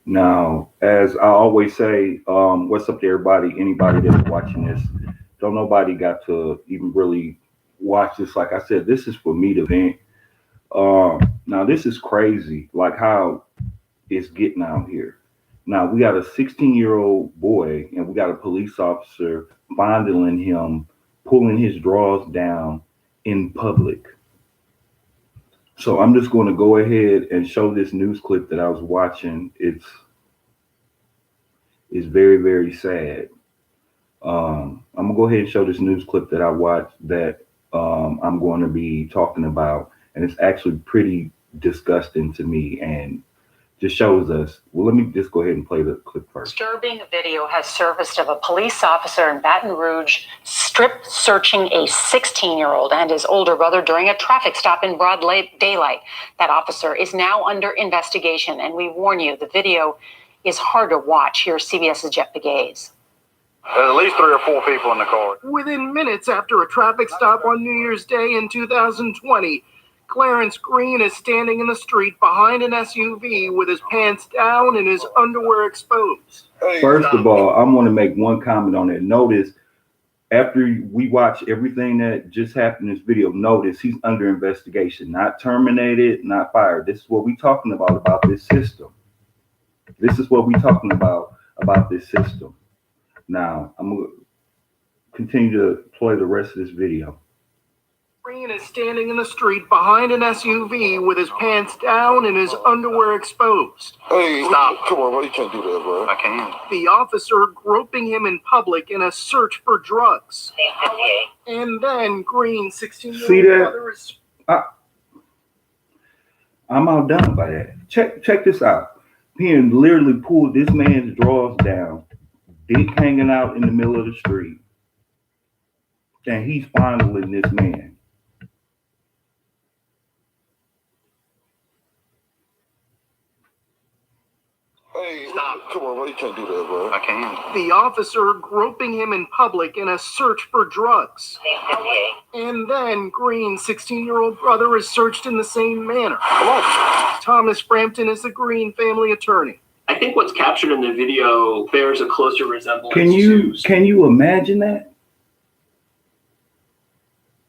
Now, as I always say, what's up to everybody? Anybody that's watching this, don't nobody got to even really watch this. Like I said, this is for me to vent. Now this is crazy, like how it's getting out here. Now we got a 16-year-old boy, and we got a police officer fondling him, pulling his drawers down in public. So I'm just going to go ahead and show this news clip that I was watching. It's very very sad. I'm gonna go ahead and show this news clip that I watched that I'm going to be talking about, and it's actually pretty disgusting to me, and just shows us. Well, let me just go ahead and play the clip first. Disturbing video has surfaced of a police officer in Baton Rouge strip searching a 16-year-old and his older brother during a traffic stop in broad daylight. That officer is now under investigation, and we warn you, the video is hard to watch. Here's CBS's Jeff Begaze. There's at least 3 or 4 people in the car. Within minutes after a traffic stop on New Year's Day in 2020, Clarence Green is standing in the street behind an SUV with his pants down and his underwear exposed. First of all, I want to make one comment on it. Notice, after we watch everything that just happened in this video, notice he's under investigation, not terminated, not fired. This is what we're talking about this system. This is what we're talking about this system. Now, I'm going to continue to play the rest of this video. Green is standing in the street behind an SUV with his pants down and his underwear exposed. Hey, stop. Come on, bro. You can't do that, bro. I can't. The officer groping him in public in a search for drugs. And then Green, 16-year-old See that? brother is... I'm outdone by that. Check this out. He literally pulled this man's drawers down, dick hanging out in the middle of the street, and he's fondling this man. Hey, stop. Come on, bro. You can't do that, bro. I can't. The officer groping him in public in a search for drugs. And then Green's 16-year-old brother is searched in the same manner. Thomas Frampton is the Green family attorney. I think what's captured in the video bears a closer resemblance Can you imagine that?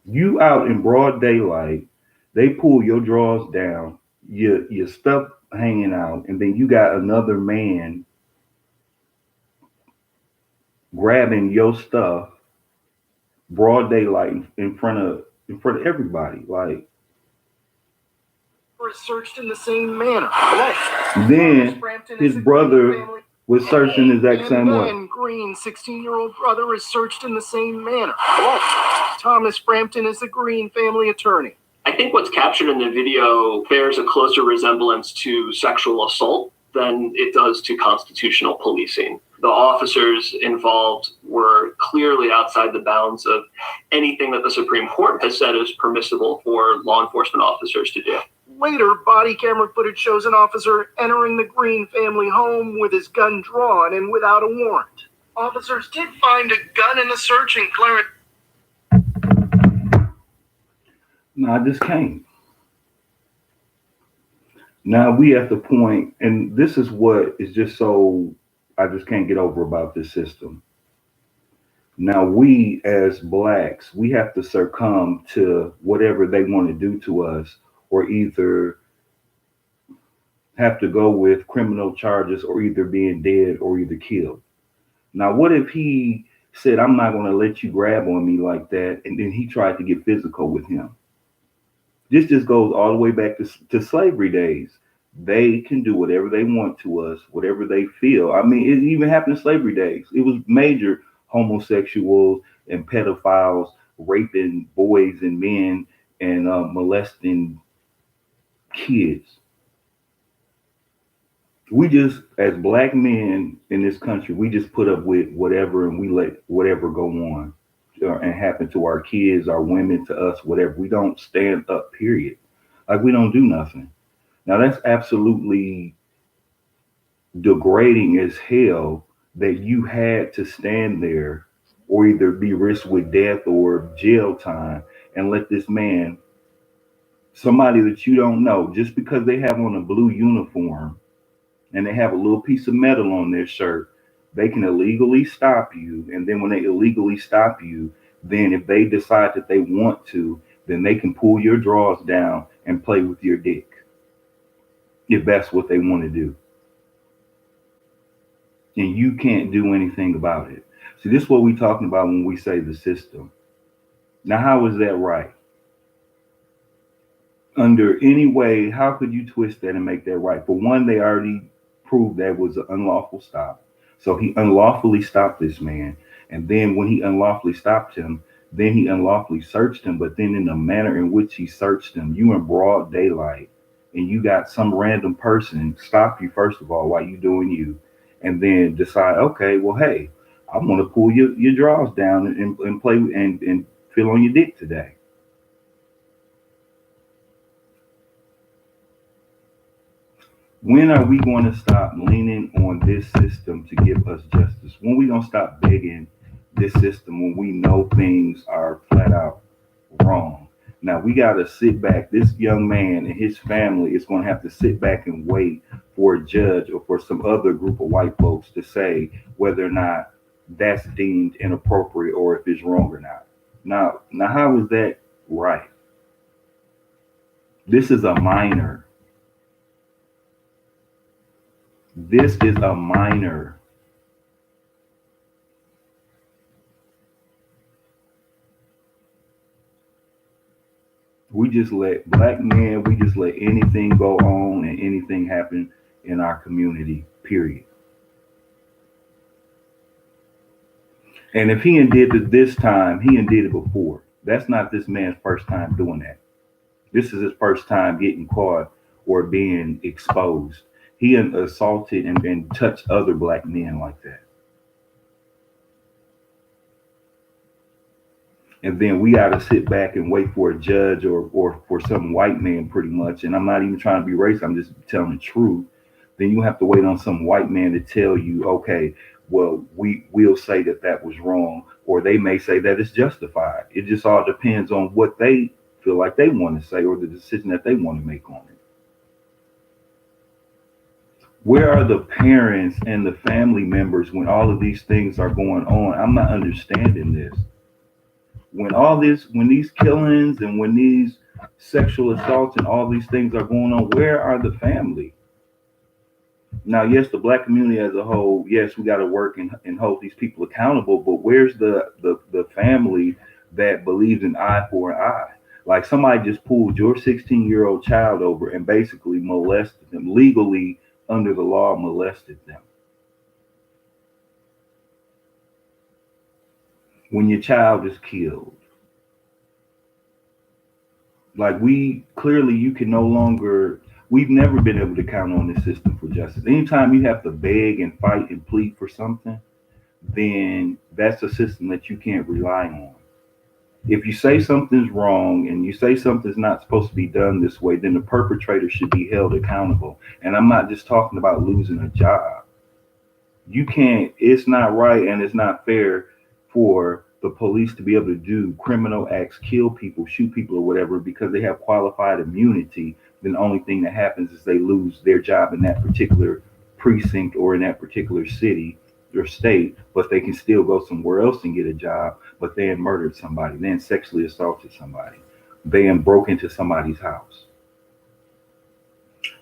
You out in broad daylight, they pull your drawers down, your stuff hanging out, and then you got another man grabbing your stuff broad daylight in front of everybody. Like, was searched in the same manner. Then his brother was searched in the exact same way. And Green's 16-year-old brother is searched in the same manner. Thomas Frampton is the Green family attorney. I think what's captured in the video bears a closer resemblance to sexual assault than it does to constitutional policing. The officers involved were clearly outside the bounds of anything that the Supreme Court has said is permissible for law enforcement officers to do. Later, body camera footage shows an officer entering the Green family home with his gun drawn and without a warrant. Officers did find a gun in the search in Clarence. No, I just can't. Now we at the point, and this is what is just so I just can't get over about this system. Now we as blacks, we have to succumb to whatever they want to do to us, or either have to go with criminal charges, or either being dead or either killed. Now, what if he said, I'm not going to let you grab on me like that, and then he tried to get physical with him? This just goes all the way back to slavery days. They can do whatever they want to us, whatever they feel. I mean, it even happened in slavery days. It was major homosexuals and pedophiles raping boys and men and molesting kids. We just, as black men in this country, we just put up with whatever, and we let whatever go on and happen to our kids, our women, to us, whatever. We don't stand up, period. Like, we don't do nothing. Now, that's absolutely degrading as hell that you had to stand there or either be risked with death or jail time and let this man, somebody that you don't know, just because they have on a blue uniform, and they have a little piece of metal on their shirt, they can illegally stop you. And then when they illegally stop you, then if they decide that they want to, then they can pull your drawers down and play with your dick if that's what they want to do. And you can't do anything about it. See, this is what we're talking about when we say the system. Now, how is that right? Under any way, how could you twist that and make that right? For one, they already proved that was an unlawful stop. So he unlawfully stopped this man. And then when he unlawfully stopped him, then he unlawfully searched him. But then in the manner in which he searched him, you in broad daylight, and you got some random person stop you, first of all, while you doing you, and then decide, okay, well, hey, I'm going to pull your drawers down and play and feel on your dick today. When are we going to stop leaning on this system to give us justice? When we going to stop begging this system when we know things are flat out wrong? Now we got to sit back. This young man and his family is going to have to sit back and wait for a judge or for some other group of white folks to say whether or not that's deemed inappropriate or if it's wrong or not. Now how is that right? This is a minor. This is a minor. We just let black men, we just let anything go on and anything happen in our community, period. And if he did it this time, he did it before. That's not this man's first time doing that. This is his first time getting caught or being exposed. He assaulted and touched other black men like that. And then we got to sit back and wait for a judge or for some white man, pretty much. And I'm not even trying to be racist. I'm just telling the truth. Then you have to wait on some white man to tell you, okay, well, we'll say that was wrong, or they may say that it's justified. It just all depends on what they feel like they want to say or the decision that they want to make on it. Where are the parents and the family members when all of these things are going on? I'm not understanding this. When these killings and when these sexual assaults and all these things are going on, where are the family? Now, yes, the black community as a whole, yes, we got to work and hold these people accountable, but where's the family that believes in eye for an eye? Like somebody just pulled your 16-year-old child over and basically molested them, legally under the law molested them. When your child is killed, like you can no longer, we've never been able to count on this system for justice. Anytime you have to beg and fight and plead for something, then that's a system that you can't rely on. If you say something's wrong and you say something's not supposed to be done this way, then the perpetrator should be held accountable. And I'm not just talking about losing a job. It's not right and it's not fair for the police to be able to do criminal acts, kill people, shoot people or whatever, because they have qualified immunity. Then the only thing that happens is they lose their job in that particular precinct or in that particular city or state, but they can still go somewhere else and get a job. But they murdered somebody, then sexually assaulted somebody, then broke into somebody's house.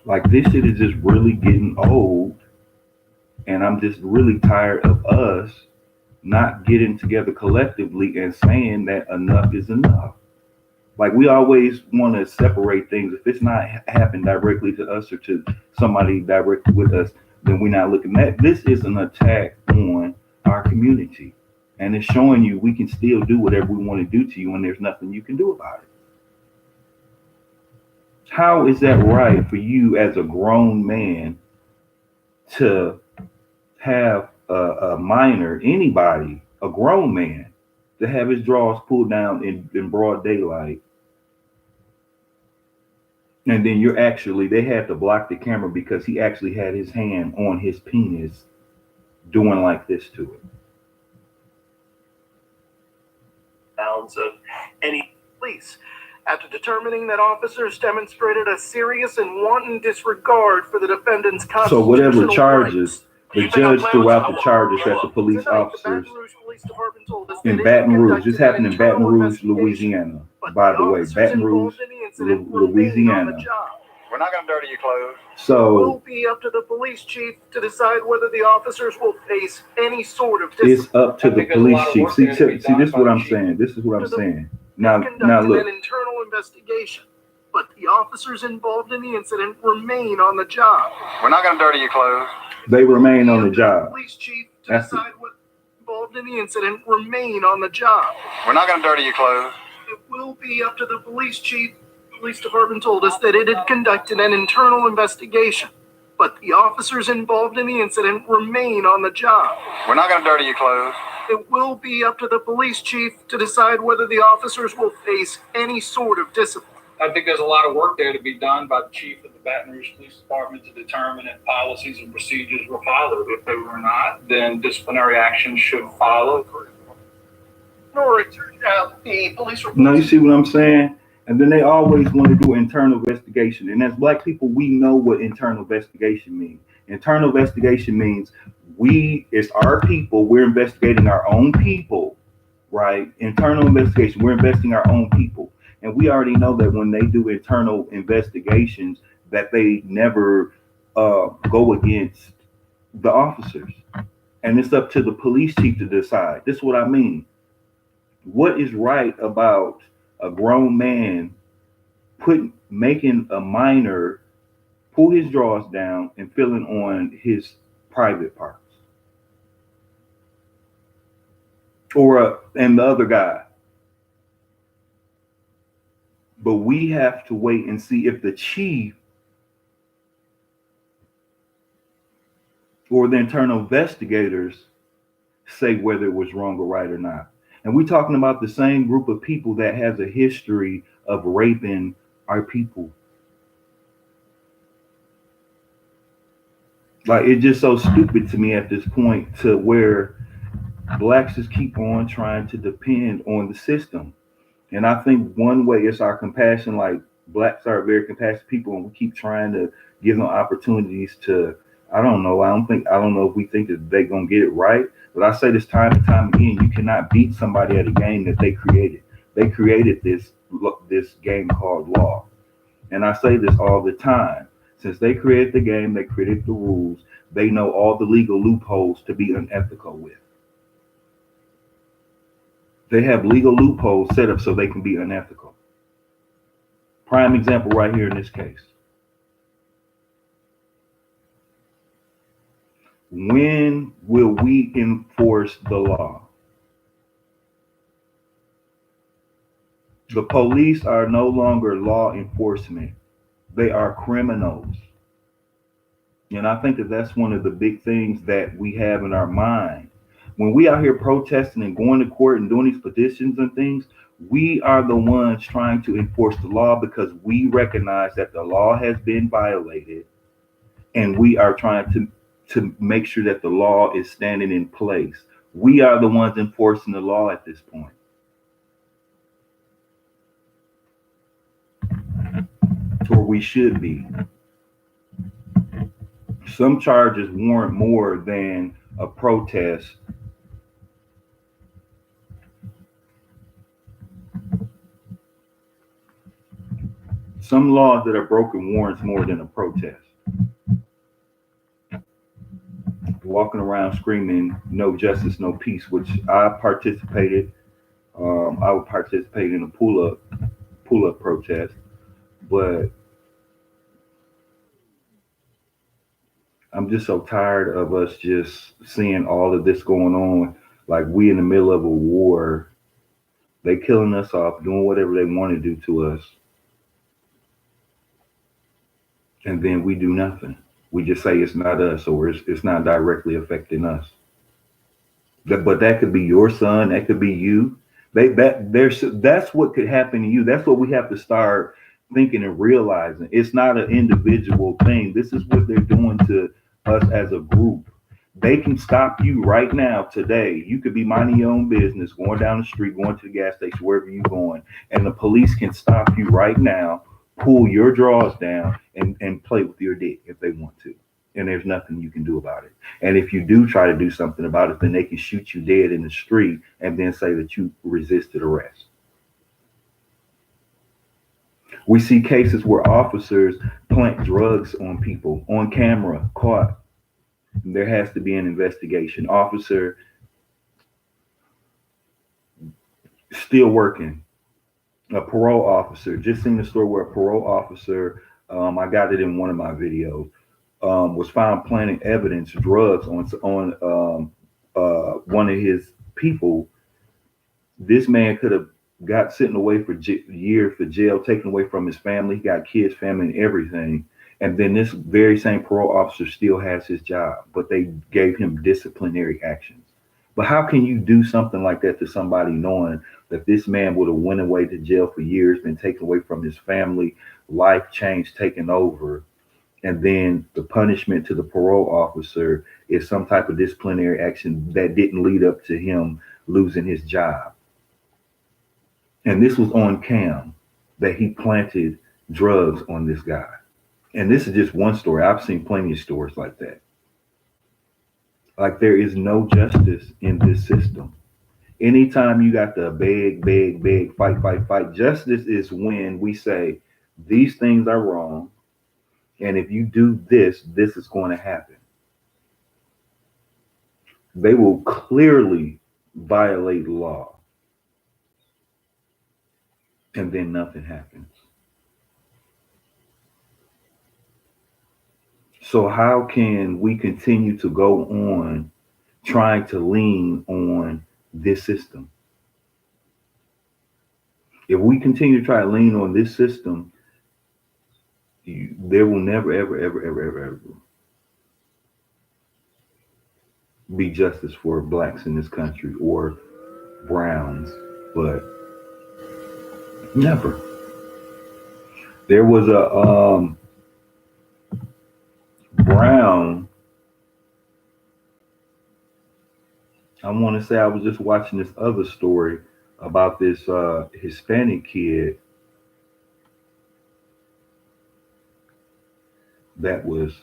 Like this shit is just really getting old. And I'm just really tired of us not getting together collectively and saying that enough is enough. Like we always want to separate things. If it's not happened directly to us or to somebody directly with us, then we're not looking at this. Is an attack on our community. And it's showing you we can still do whatever we want to do to you and there's nothing you can do about it. How is that right for you as a grown man to have a minor, anybody, a grown man, to have his drawers pulled down in broad daylight? And then they had to block the camera because he actually had his hand on his penis doing like this to it. Bounds of any police. After determining that officers demonstrated a serious and wanton disregard for the defendant's So whatever constitutional charges, the rights, keeping up judge threw loud out the charges that the police tonight, the officers Baton Rouge Police Department told us in that it Baton had Rouge, this conducted an happened in Baton internal Rouge, investigation, Louisiana, but by the the way, officers Baton Rouge, involved in the incident remain on the Louisiana. job. We're not gonna dirty your clothes. It will So be up to the police chief to decide whether the officers will face any sort of it's discipline. up to the police chief. See, this is what I'm saying. This is what I'm saying. Now Conducted look, an internal investigation, but the officers involved in the incident remain on the job. We're not gonna dirty your clothes. they remain on the The job. police chief to That's decide what involved in the incident remain on the job. We're not gonna dirty your clothes. It will be up to the police chief. Police department told us that it had conducted an internal investigation, but the officers involved in the incident remain on the job. We're not gonna dirty your clothes. It will be up to the police chief to decide whether the officers will face any sort of discipline. I think there's a lot of work there to be done by the chief of the Baton Rouge Police Department to determine if policies and procedures were followed. If they were not, then disciplinary action should follow. Nor it turned out the police report. Now you see what I'm saying? And then they always want to do internal investigation. And as Black people, we know what internal investigation means. Internal investigation means it's our people, we're investigating our own people, right? Internal investigation, we're investigating our own people. And we already know that when they do internal investigations, that they never go against the officers. And it's up to the police chief to decide. This is what I mean. What is right about a grown man making a minor pull his drawers down and feeling on his private parts? And the other guy. But we have to wait and see if the chief or the internal investigators say whether it was wrong or right or not. And we're talking about the same group of people that has a history of raping our people. Like, it's just so stupid to me at this point, to where Blacks just keep on trying to depend on the system. And I think one way is our compassion. Like, Blacks are very compassionate people, and we keep trying to give them opportunities to, I don't know if we think that they're gonna get it right. But I say this time and time again, you cannot beat somebody at a game that they created. They created this game called law. And I say this all the time. Since they created the game, they created the rules, they know all the legal loopholes to be unethical with. They have legal loopholes set up so they can be unethical. Prime example right here in this case. When will we enforce the law? The police are no longer law enforcement. They are criminals. And I think that that's one of the big things that we have in our mind. When we out here protesting and going to court and doing these petitions and things, we are the ones trying to enforce the law, because we recognize that the law has been violated, and we are trying to make sure that the law is standing in place. We are the ones enforcing the law at this point. Or we should be. Some charges warrant more than a protest. Some laws that are broken warrants more than a protest. Walking around screaming "No justice, no peace," which I participated. I would participate in a pull-up protest, but I'm just so tired of us just seeing all of this going on. Like, we in the middle of a war. They killing us off, doing whatever they want to do to us, and then we do nothing. We just say it's not us, or it's not directly affecting us. But that could be your son. That could be you. That's what could happen to you. That's what we have to start thinking and realizing. It's not an individual thing. This is what they're doing to us as a group. They can stop you right now today. You could be minding your own business, going down the street, going to the gas station, wherever you're going, and the police can stop you right now, pull your drawers down, and play with your dick if they want to. And there's nothing you can do about it. And if you do try to do something about it, then they can shoot you dead in the street and then say that you resisted arrest. We see cases where officers plant drugs on people on camera, caught. There has to be an investigation. Officer still working. A parole officer. Just seen a story where a parole officer, I got it in one of my videos, was found planting evidence, drugs on one of his people. This man could have got sitting away for years for jail, taken away from his family. He got kids, family, and everything. And then this very same parole officer still has his job, but they gave him disciplinary actions. But how can you do something like that to somebody knowing that this man would have went away to jail for years, been taken away from his family, life change taken over, and then the punishment to the parole officer is some type of disciplinary action that didn't lead up to him losing his job? And this was on cam that he planted drugs on this guy. And this is just one story. I've seen plenty of stories like that. Like, there is no justice in this system. Anytime you got the beg, fight. Justice is when we say these things are wrong. And if you do this, this is going to happen. They will clearly violate law. And then nothing happens. So how can we continue to go on trying to lean on this system? If we continue to try to lean on this system, there will never, ever be justice for blacks in this country or browns, but never. There was a brown, I want to say, I was just watching this other story about this Hispanic kid that was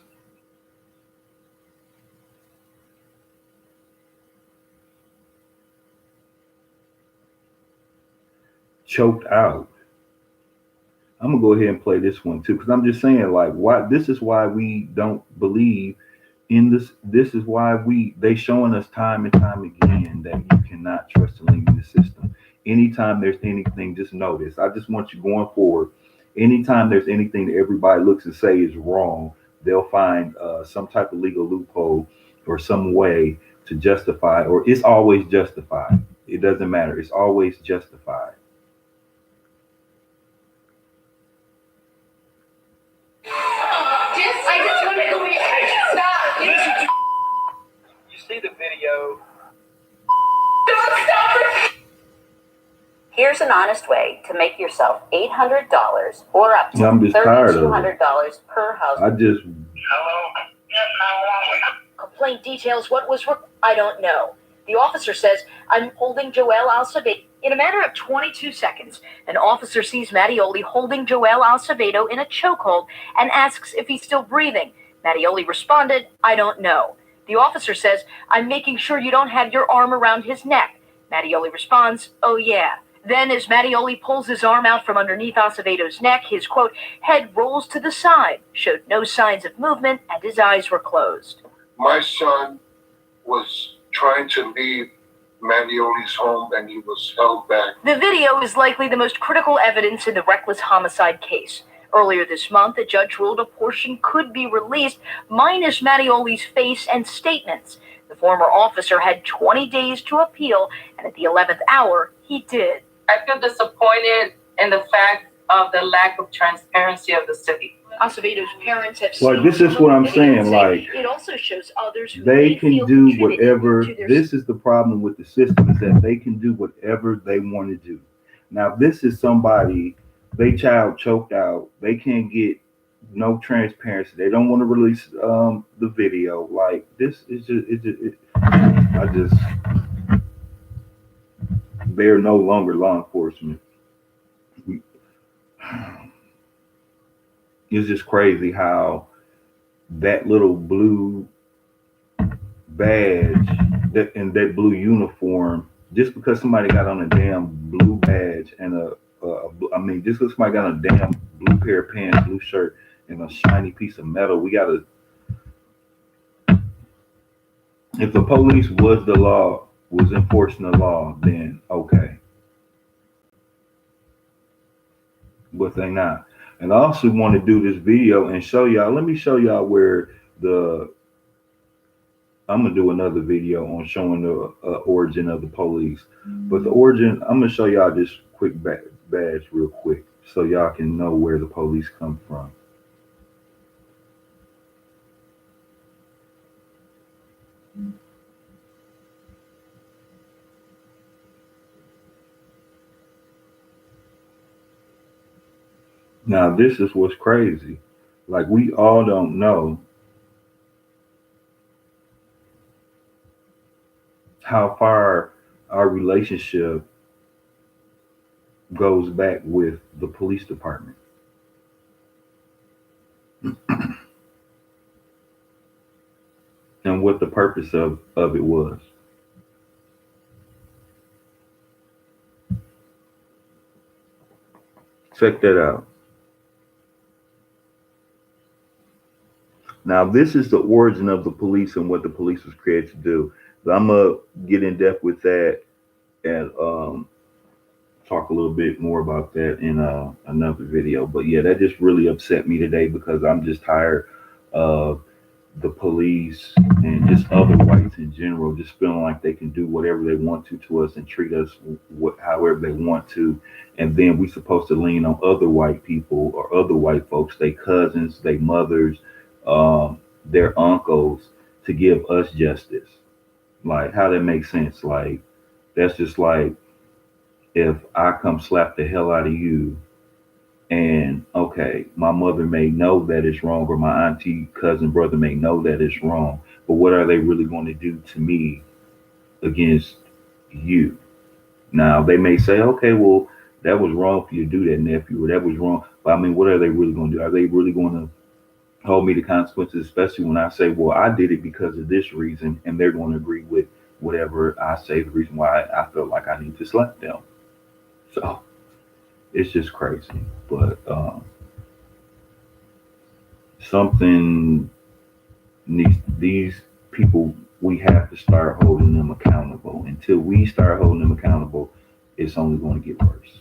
choked out. I'm gonna go ahead and play this one too, because I'm just saying, like, why this is why we don't believe in this. This is why they showing us time and time again that you cannot trust and lean in the system. Anytime there's anything, just know this. I just want you going forward. Anytime there's anything that everybody looks and say is wrong, they'll find some type of legal loophole or some way to justify, or it's always justified. It doesn't matter. It's always justified. See the video. Here's an honest way to make yourself $800 or up to $3,200 per house. Hello? Complaint details what was I don't know. The officer says, I'm holding Joel Alcevedo. In a matter of 22 seconds, an officer sees Mattioli holding Joel Alcevedo in a chokehold and asks if he's still breathing. Mattioli responded, I don't know. The officer says, I'm making sure you don't have your arm around his neck. Mattioli responds, oh yeah. Then as Mattioli pulls his arm out from underneath Acevedo's neck, his, quote, head rolls to the side, showed no signs of movement, and his eyes were closed. My son was trying to leave Mattioli's home and he was held back. The video is likely the most critical evidence in the reckless homicide case. Earlier this month, a judge ruled a portion could be released, minus Mattioli's face and statements. The former officer had 20 days to appeal, and at the 11th hour, he did. I feel disappointed in the fact of the lack of transparency of the city. Acevedo's parents have Like, this is what I'm saying, like, it also shows others who they can do whatever. This This is the problem with the system, is that they can do whatever they want to do. Now, if this is somebody, they child choked out, they can't get No transparency. They don't want to release the video. Like this is I just they're no longer law enforcement. We, it's just crazy how that little blue badge that in that blue uniform, just because somebody got on a damn blue badge and just because somebody got on a damn blue pair of pants, blue shirt, and a shiny piece of metal, we gotta. If the police was the law, was enforcing the law, then okay, but they not. And I also want to do this video and show y'all. Let me show y'all where the. I'm gonna do another video on showing the origin of the police, but the origin. I'm gonna show y'all this quick badge real quick, so y'all can know where the police come from. Now this is what's crazy. Like we all don't know how far our relationship goes back with the police department. And what the purpose of it was. Check that out. Now, this is the origin of the police and what the police was created to do. But I'm gonna get in depth with that and talk a little bit more about that in another video. But yeah, that just really upset me today because I'm just tired of the police and just other whites in general just feeling like they can do whatever they want to us and treat us however they want to. And then we supposed to lean on other white people or other white folks, their cousins, their mothers, their uncles to give us justice. Like how that makes sense. Like that's just like if I come slap the hell out of you and okay, my mother may know that it's wrong, or my auntie, cousin, brother may know that it's wrong, but what are they really going to do to me against you? Now they may say, okay, well, that was wrong for you to do that, nephew, or that was wrong. But I mean, what are they really going to do? Are they really going to hold me to consequences, especially when I say, well, I did it because of this reason, and they're going to agree with whatever I say, the reason why I felt like I need to slap them. So it's just crazy. But something needs, these people, we have to start holding them accountable. Until we start holding them accountable, it's only going to get worse.